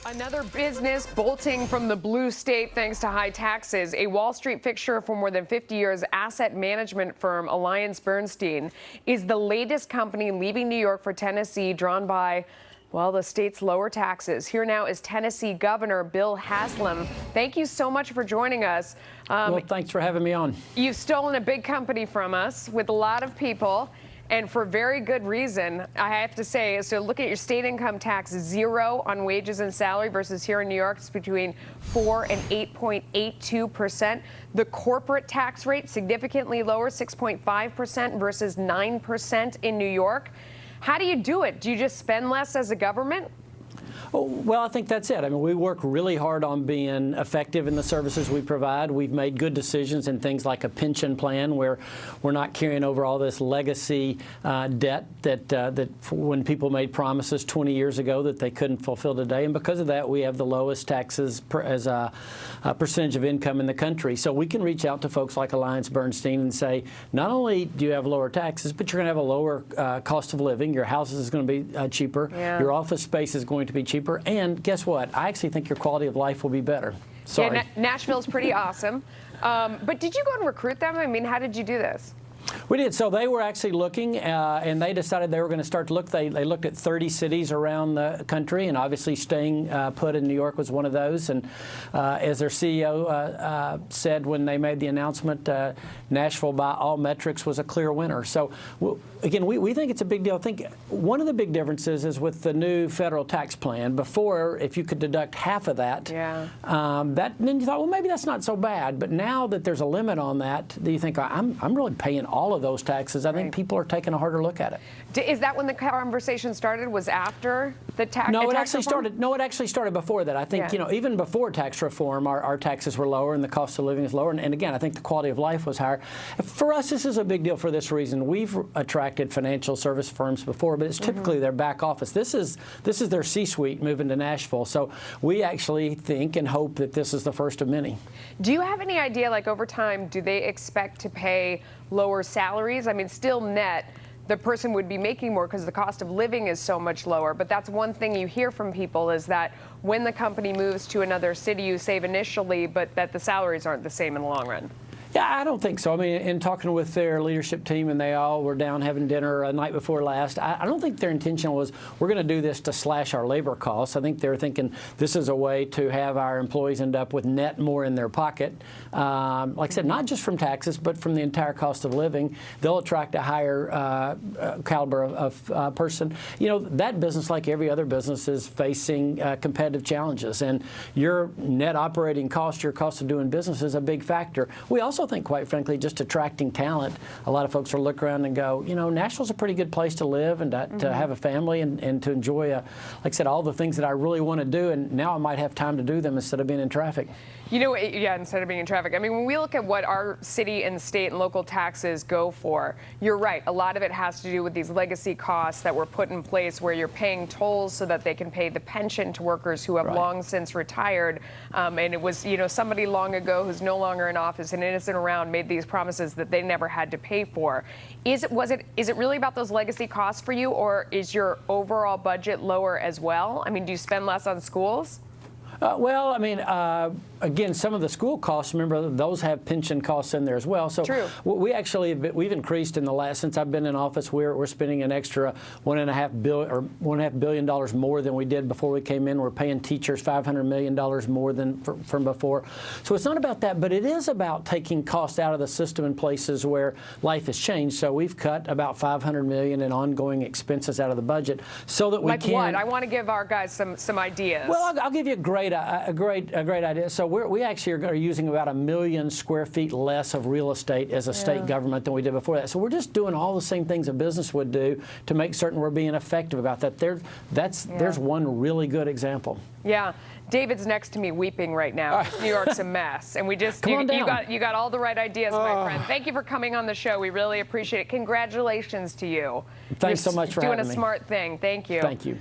Another business bolting from the blue state thanks to high taxes. A Wall Street fixture for more than 50 years, asset management firm AllianceBernstein is the latest company leaving New York for Tennessee, drawn by, well, the state's lower taxes. Here now is Tennessee Governor Bill Haslim. Thank you so much for joining us. Well, thanks for having me on. You've stolen a big company from us with a lot of people, and for very good reason, I have to say. So look at your state income tax, 0 on wages and salary, versus here in New York, it's between 4 and 8.82%. The corporate tax rate significantly lower, 6.5% versus 9% in New York. How do you do it? Do you just spend less as a government? Well, I think that's it. I mean, we work really hard on being effective in the services we provide. We've made good decisions in things like a pension plan where we're not carrying over all this legacy debt that when people made promises 20 years ago that they couldn't fulfill today. And because of that, we have the lowest taxes as a percentage of income in the country. So we can reach out to folks like AllianceBernstein and say, not only do you have lower taxes, but you're going to have a lower cost of living. Your house is going to be cheaper. Yeah. Your office space is going to be cheaper. And guess what? I actually think your quality of life will be better. Sorry. Yeah, Nashville's pretty awesome. But did you go and recruit them? I mean, how did you do this? We did. So they were actually looking, and they decided they were going to start to look. They looked at 30 cities around the country, and obviously staying put in New York was one of those. And as their CEO said when they made the announcement, Nashville, by all metrics, was a clear winner. So, again, we think it's a big deal. I think one of the big differences is with the new federal tax plan. Before, if you could deduct half of that, then you thought, well, maybe that's not so bad. But now that there's a limit on that, you think, I'm really paying all of those taxes. I think people are taking a harder look at it. Is that when the conversation started? Was after the tax? No, it actually started. No, it actually started before that. I think even before tax reform, our taxes were lower and the cost of living is lower. And again, I think the quality of life was higher. For us, this is a big deal for this reason. We've attracted financial service firms before, but it's typically their back office. This is their C-suite moving to Nashville. So we actually think and hope that this is the first of many. Do you have any idea, like over time, do they expect to pay lower salaries? I mean, still net, the person would be making more because the cost of living is so much lower. But that's one thing you hear from people, is that when the company moves to another city, you save initially, but that the salaries aren't the same in the long run. Yeah, I don't think so. I mean, in talking with their leadership team, and they all were down having dinner a night before last, I don't think their intention was, we're going to do this to slash our labor costs. I think they're thinking this is a way to have our employees end up with net more in their pocket. Like I said, not just from taxes, but from the entire cost of living. They'll attract a higher caliber of person. You know, that business, like every other business, is facing competitive challenges. And your net operating cost, your cost of doing business, is a big factor. We also think, quite frankly, just attracting talent. A lot of folks will look around and go, you know, Nashville's a pretty good place to live and to have a family and to enjoy, like I said, all the things that I really want to do. And now I might have time to do them instead of being in traffic. You know, yeah, instead of being in traffic. I mean, when we look at what our city and state and local taxes go for, you're right. A lot of it has to do with these legacy costs that were put in place, where you're paying tolls so that they can pay the pension to workers who have long since retired. And it was, you know, somebody long ago who's no longer in office and innocent around made these promises that they never had to pay for. Is it really about those legacy costs for you, or is your overall budget lower as well? I mean, do you spend less on schools? Well, I mean, again, some of the school costs, remember, those have pension costs in there as well. So we actually, we've increased in the last, since I've been in office, we're spending an extra $1.5 billion more than we did before we came in. We're paying teachers $500 million more than from before. So it's not about that, but it is about taking costs out of the system in places where life has changed. So we've cut about $500 million in ongoing expenses out of the budget so that we can. Like what? I want to give our guys some ideas. Well, I'll give you a great idea. So we actually are using about 1 million square feet less of real estate as a state government than we did before that. So we're just doing all the same things a business would do to make certain we're being effective about that. There's one really good example. Yeah. David's next to me weeping right now. New York's a mess. And we just, you got all the right ideas, my friend. Thank you for coming on the show. We really appreciate it. Congratulations to you. Thanks so much for having me. Doing a smart thing. Thank you. Thank you.